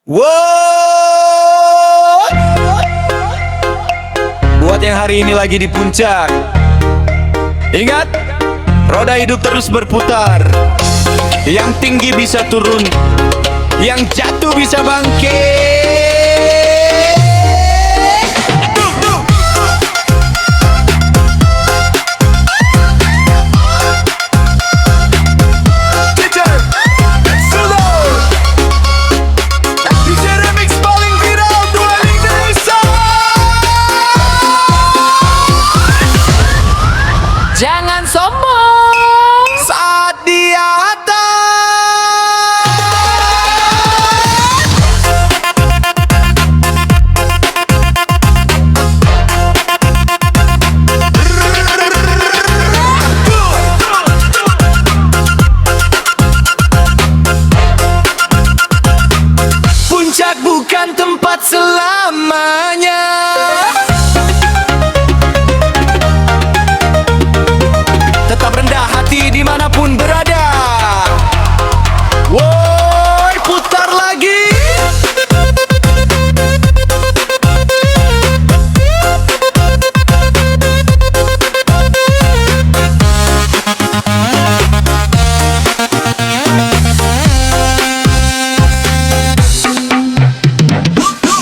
Wow. Buat yang hari ini lagi di puncak, ingat, roda hidup terus berputar. Yang tinggi bisa turun, yang jatuh bisa bangkit. Jangan sombong Saat di atas. Puncak bukan tempat selamanya. Tetap rendah hati dimanapun berada. Woi, putar lagi.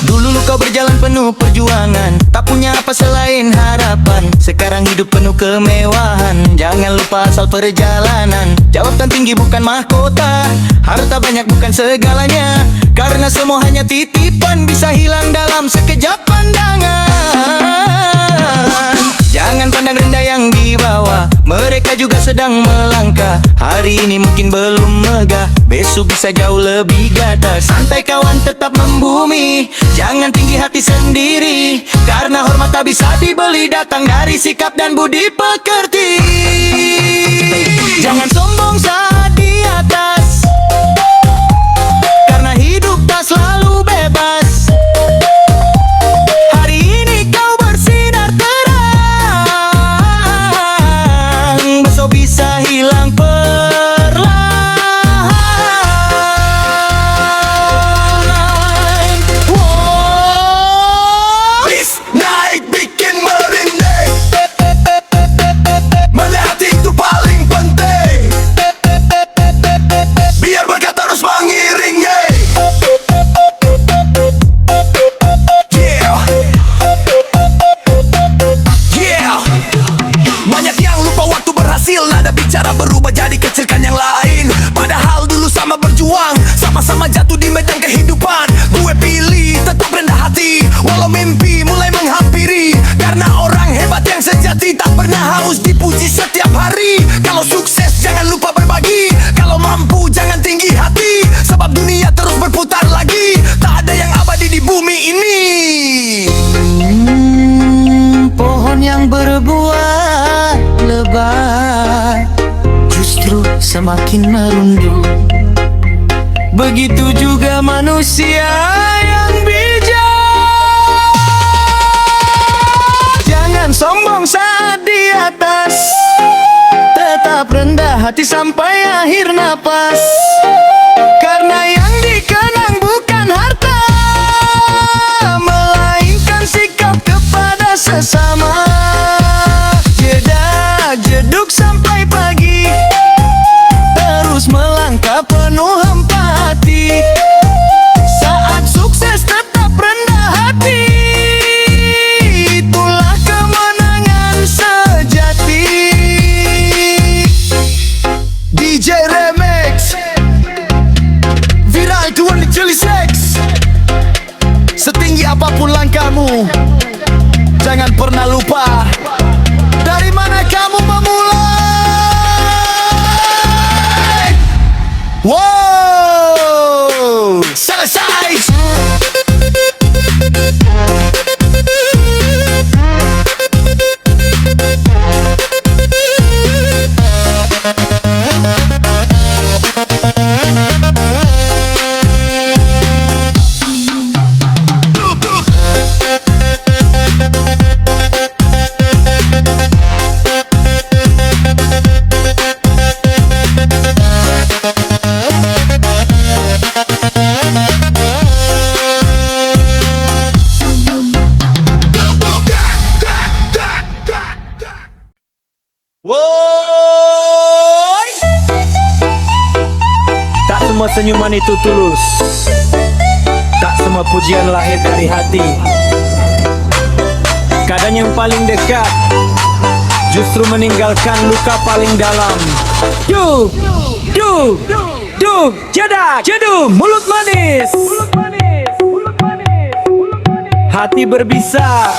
Dulu kau berjalan penuh perjuangan, tak punya apa selain harapan. Sekarang hidup penuh kemewahan, jangan lupa asal perjalanan. Jabatan tinggi bukan mahkota, harta banyak bukan segalanya. Karena semua hanya titipan, bisa hilang dalam sekejap pandangan. Jangan pandang rendah yang di bawah, mereka juga sedang melangkah. Hari ini mungkin belum megah, besok bisa jauh lebih gata. Santai kawan, tetap membumi, jangan tinggi hati sendiri. Karena hormat tak bisa dibeli, datang dari sikap dan budi pekerti. Jangan sombong saat di atas, karena hidup tak selalu bebas. Hari ini kau bersinar terang, besok bisa hilang perlahan. Wow. Bis naik bikin merinding, melihat itu paling penting. Biar berkat terus mengiring, yeah. Yeah. Banyak yang lupa waktu berhasil, nada bicara berubah jadi kecilkan yang lain. Padahal dulu sama berjuang, sama-sama jatuh di medan kehidupan. Gue pilih tetap rendah hati, walau mimpi mulai menghampiri. Karena orang hebat yang sejati tak pernah haus dipuji setiap hari. Kalau sukses jangan lupa berbagi, kalau mampu jangan tinggi hati. Sebab dunia terus berputar lagi, tak ada yang abadi di bumi ini. Pohon yang berbuah lebat justru semakin merunduk. Begitu juga manusia yang bijak. Jangan sombong saat di atas, tetap rendah hati sampai akhir napas. Karena yang dikenang bukan harta, melainkan sikap kepada sesama. Jedak jeduk sampai pagi, terus melangkah penuh empati. Saat sukses tetap rendah hati, itulah kemenangan sejati. DJ Remix Viral 2026. Setinggi apapun langkahmu, jangan pernah lupa dari mana kamu memulai. Wow, selesai. semua senyuman itu tulus. Tak semua pujian lahir dari hati. Kadang yang paling dekat justru meninggalkan luka paling dalam. Duh, duh, duh, jadak, jadu, mulut manis. Hati berbisa.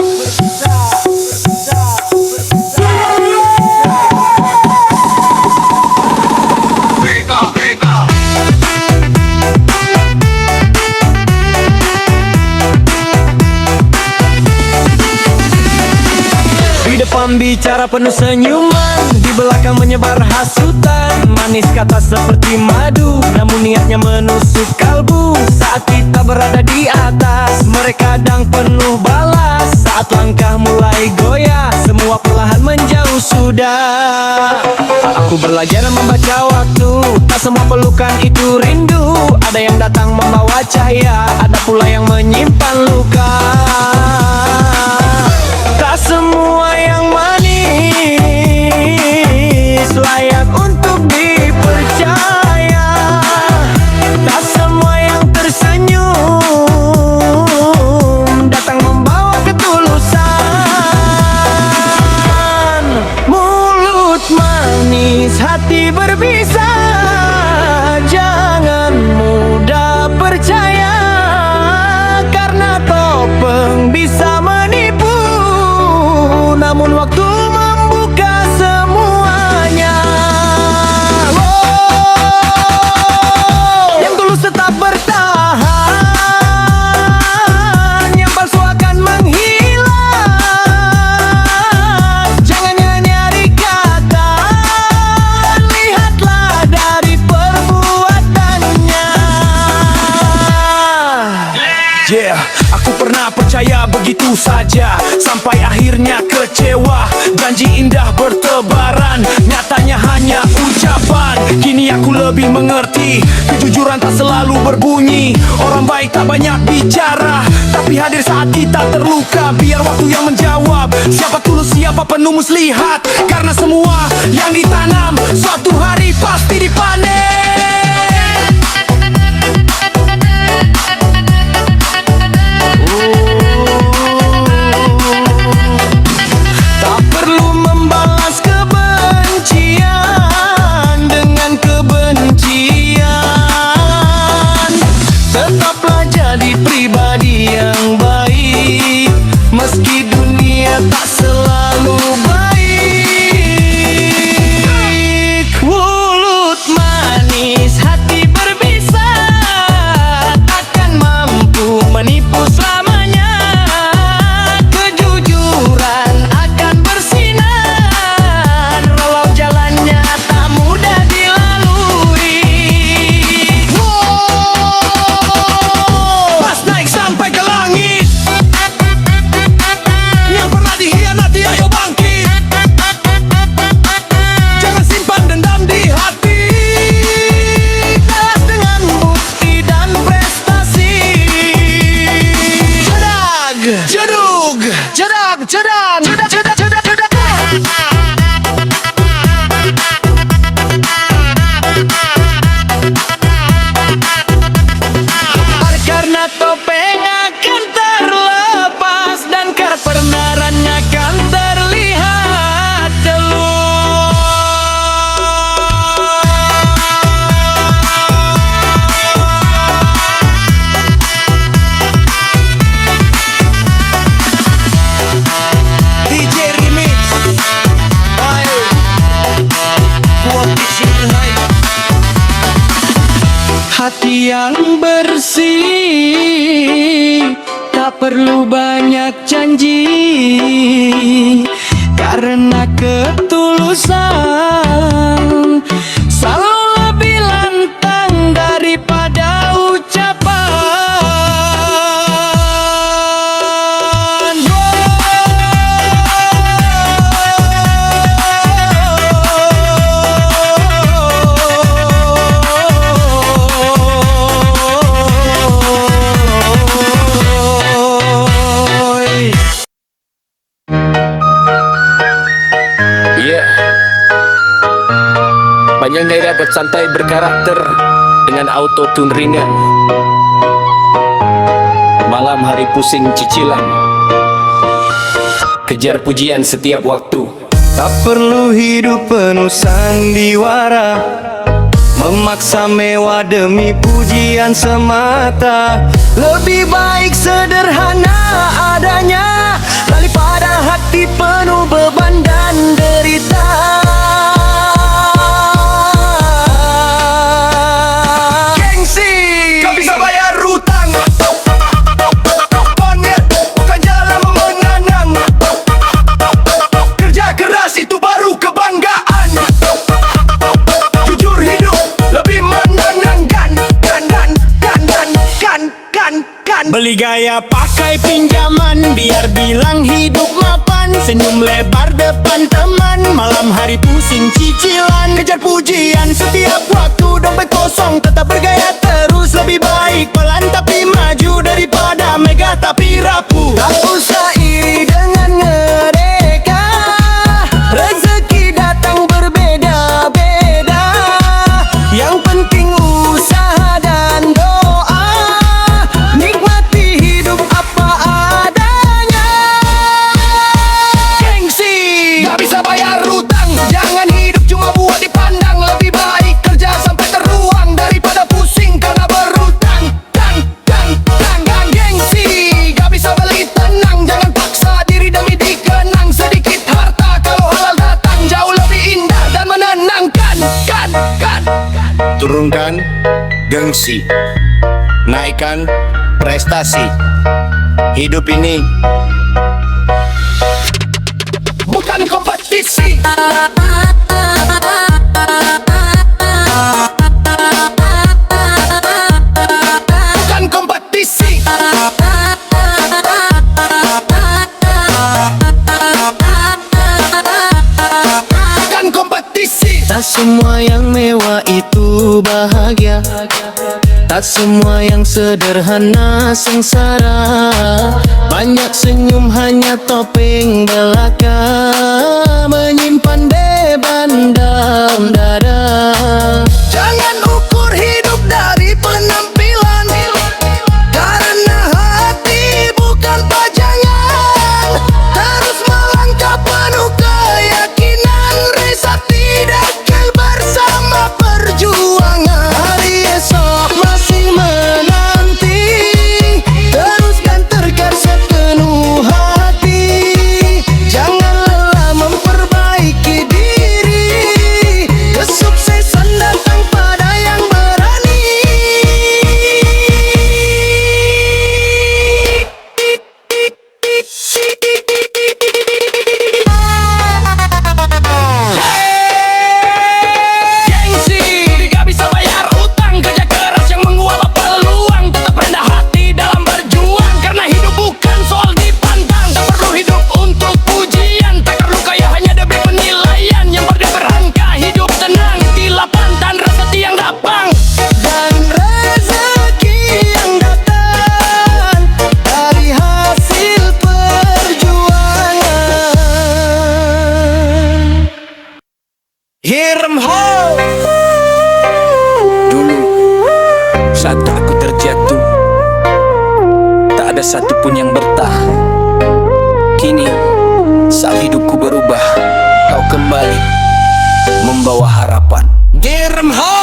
Di depan bicara penuh senyuman, di belakang menyebar hasutan. Manis kata seperti madu, namun niatnya menusuk kalbu. Saat kita berada di atas, mereka kadang penuh balas. Saat langkah mulai goyah, semua perlahan menjauh sudah. Aku belajar membaca waktu, tak semua pelukan itu rindu. Ada yang datang membawa cahaya, ada pula yang menyimpan luka. Tak semua yang manis layak untuk dipercaya. Tak semua yang tersenyum datang membawa ketulusan. Mulut manis, hati berbisa. Jangan mudah percaya, karena topeng bisa menipu, namun waktu membuka semuanya. Yang tulus tetap bertahan, yang palsu akan menghilang. Jangan nyari kata, lihatlah dari perbuatannya. Yeah, aku pernah percaya begitu saja, sampai akhirnya kecewa. Janji indah bertebaran, nyatanya hanya ucapan. Kini aku lebih mengerti, kejujuran tak selalu berbunyi. Orang baik tak banyak bicara, tapi hadir saat kita terluka. Biar waktu yang menjawab, siapa tulus, siapa penuh muslihat. Karena semua yang ditanam, suatu hari pasti dipanen. Tak perlu membalas kebencian dengan kebencian. Tetaplah jadi pribadi yang baik, meski dunia tak selalu baik. Mulut manis, hati berbisa, takkan mampu menipu selamanya. Kejujuran akan bersinar, walau jalannya tak mudah dilalui. Pas naik sampai ke langit, yang pernah dikhianati ayo bangkit. Jangan simpan dendam di hati. Balas dengan bukti dan prestasi. Jadag, Jedug, jadag, jadag, jadag, jadag, jadag, jadag. Karena topeng akan terlepas dan kebenarannya akan terlihat DJ Remix. Ayo, kuat di sini. hati yang bersih, tak perlu banyak janji. Karena ketulusan selalu lebih lantang daripada ucapan. Yeah. Panjang daerah bersantai berkarakter. dengan autotune ringan. Malam hari pusing cicilan, kejar pujian setiap waktu. Tak perlu hidup penuh sandiwara, memaksa mewah demi pujian semata. Lebih baik sederhana adanya daripada hati penuh beban dan derita. Gengsi, gak bisa bayar hutang. Monyet, bukan jalan mengenang. Kerja keras itu baru kebanggaan. Jujur hidup lebih menenangkan. Beli gaya pakai pinjaman, biar bilang hidup mapan. Senyum lebar depan teman, malam hari pusing cicilan. Kejar pujian Setiap waktu dompet kosong, tetap bergaya terus. Lebih baik pelan tapi maju daripada megah tapi rapuh. Tak usah iri dengan mereka, rezeki datang berbeda-beda. Yang penting usaha dan doa, nikmati hidup apa adanya. gengsi, gak bisa bayar hutang. Jangan hidup cuma buat dipandang. Lebih baik kerja sampai teruang daripada pusing karena berhutang. Gengsi, gak bisa beli tenang. Jangan paksa diri demi dikenang. Sedikit harta kalau halal datang jauh lebih indah dan menenangkan. Turunkan gengsi, naikkan prestasi. Hidup ini Bukan kompetisi. Bukan kompetisi. Bukan kompetisi. Tak semua yang mewah itu bahagia, tak semua yang sederhana sengsara. Banyak senyum hanya topeng belaka, menyimpan beban dalam dada. Jangan ukur hidup dari penampilan, karena hati bukan pajangan. Terus melangkah penuh keyakinan, risa tidak bersama perjuangan. Hari esok masih menanti, teruskan terkarsa penuh hati. Jangan lelah memperbaiki diri, kesuksesan datang pada yang berani. Gengsi, gak bisa bayar hutang. Kerja keras yang menguap peluang. Tetap rendah hati dalam berjuang, karena hidup bukan soal dipandang. Tak perlu hidup untuk pujian, tak perlu kaya hanya demi penilaian. Yang berdiri berangka hidup tenang di lapang dan rezeki yang datang. Dan rezeki yang datang dari hasil perjuangan. Hirem ho. dulu saat aku terjatuh, tak ada satupun yang bertahan. Kini saat hidupku berubah, kau kembali membawa harapan. Hirem ho.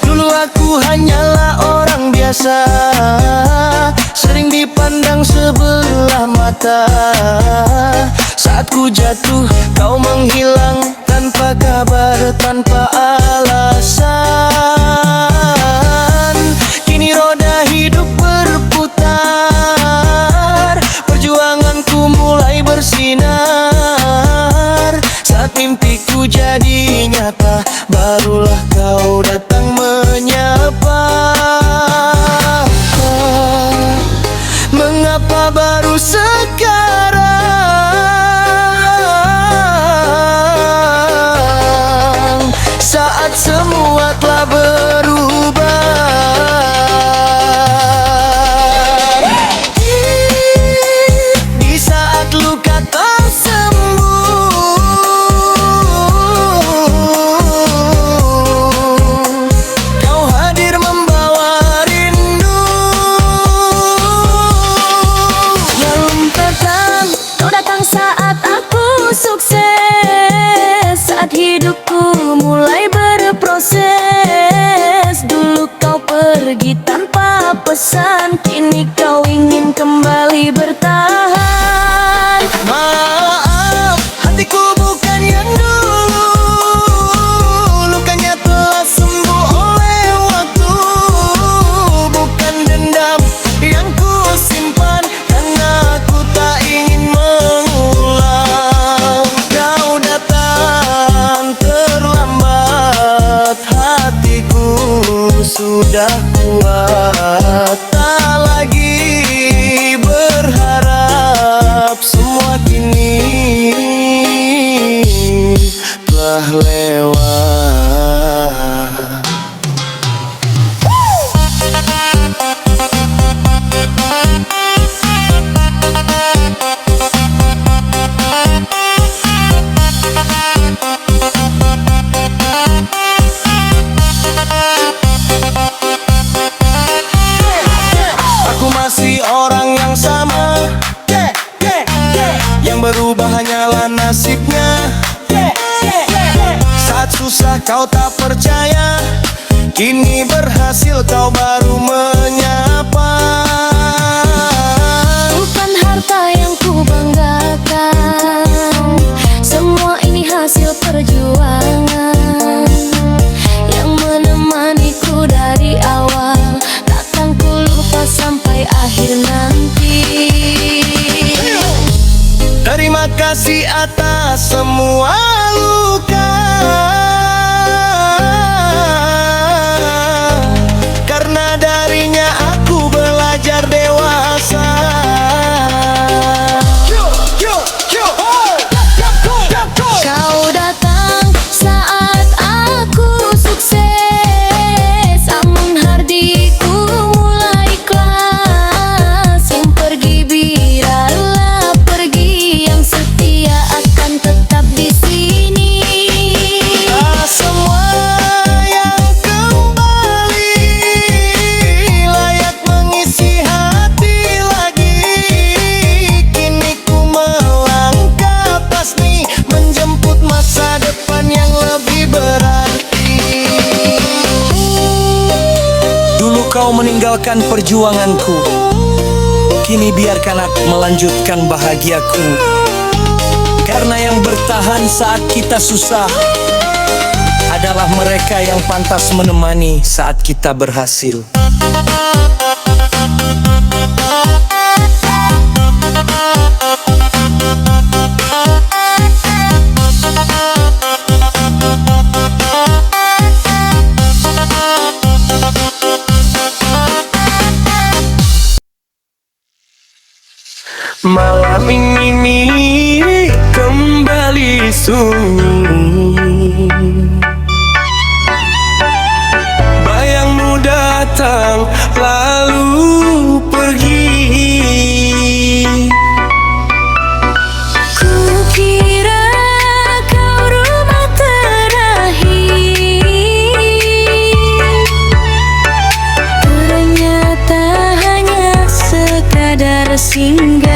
Dulu aku hanyalah orang biasa, sering dipandang sebelah mata. Saat ku jatuh, kau menghilang tanpa kabar, tanpa alasan. Kini roda hidup berputar, perjuanganku mulai bersinar. Saat mimpiku jadi nyata, barulah kau datang menyapa. Mengapa baru sekarang, saat semua tanpa pesan. Kini kau ingin kembali bertahan. Maaf, hatiku bukan yang dulu. Lukanya telah sembuh oleh waktu. Bukan dendam yang ku simpan, karena aku tak ingin mengulang. Kau datang terlambat, hatiku sudah kuat. Tak lagi berharap, semua kini telah lewat. Aku masih orang yang sama, yang berubah hanyalah nasibnya. Saat susah kau tak percaya, kini berhasil kau baru menyapa. Bukan harta yang ku banggakan, semua ini hasil perjuangan yang menemaniku dari awal. Takkan ku lupa sampai akhir nanti. Terima kasih atas semua luka, karena darinya aku belajar dewasa. Kau datang saat aku sukses, namun hatiku mulai ikhlas. Yang pergi biarlah pergi, yang setia akan tetap di sini. Semua yang kembali layak mengisi hati lagi. Kini ku melangkah pasti menjemput masa depan yang lebih berarti. Dulu kau meninggalkan perjuanganku, kini biarkan aku melanjutkan bahagiaku. Karena yang bertahan saat kita susah adalah mereka yang pantas menemani saat kita berhasil. Malam ini kembali sunyi, bayangmu datang lalu pergi. Kukira kau rumah terakhir, ternyata hanya sekadar singgah.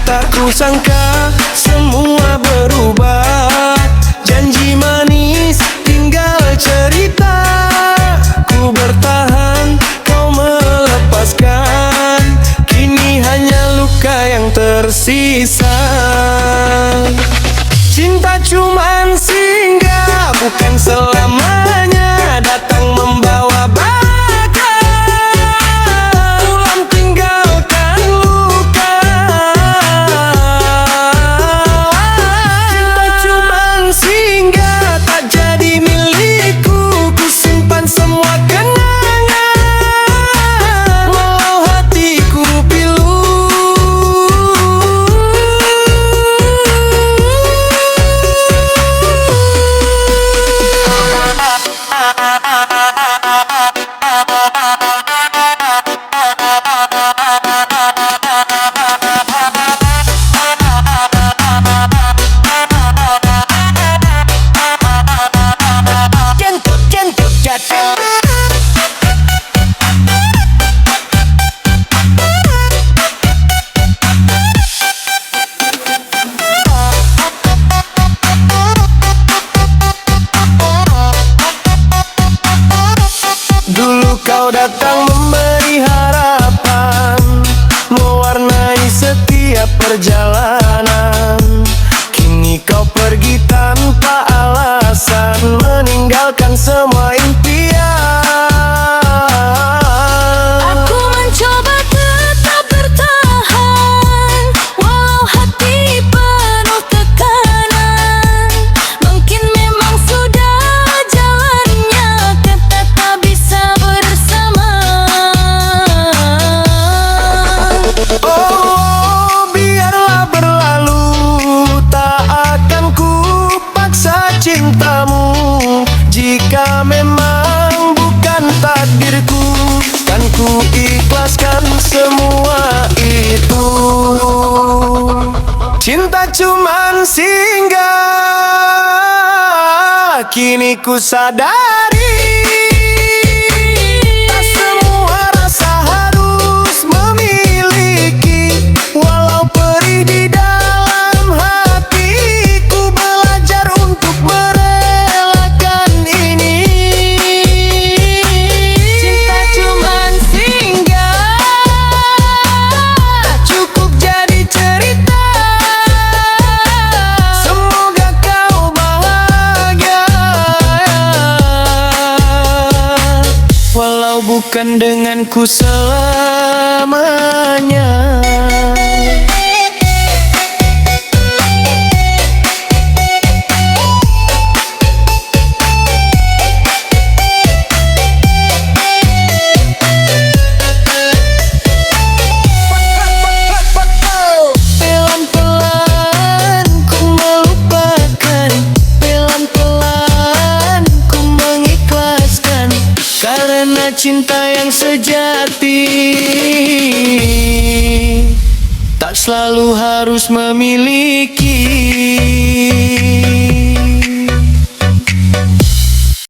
Tak kusangka semua berubah, janji manis tinggal cerita. Ku bertahan, kau melepaskan, kini hanya luka yang tersisa. Cinta cuman singgah, bukan selamanya datang membawa bahagia. Pulang tinggalkan luka. Cinta cuman singgah, tak jadi milikku. Ku simpan semua kenangan, walau hatiku pilu. Kau datang memberi harapan, mewarnai setiap perjalanan. Kini kau pergi tanpa alasan, meninggalkan semua impian. Aku mencoba tetap bertahan, walau hati penuh tekanan. Mungkin memang sudah jalannya, kita tak bisa bersama. Oh, biarlah berlalu, tak akan ku paksa cintamu. Jika memang bukan takdirku, kan ku ikhlaskan semua itu. Cinta cuman singgah, kini ku sadari tak semua rasa harus memiliki. Walau perih di dalam hatiku, belajar untuk merelakan ini. Cinta cuman singgah, Cukup jadi cerita. Semoga kau bahagia, walau bukan denganku selamanya. Pelan-pelan ku melupakan, pelan-pelan ku mengikhlaskan. Karena cinta yang sejati tak selalu harus memiliki.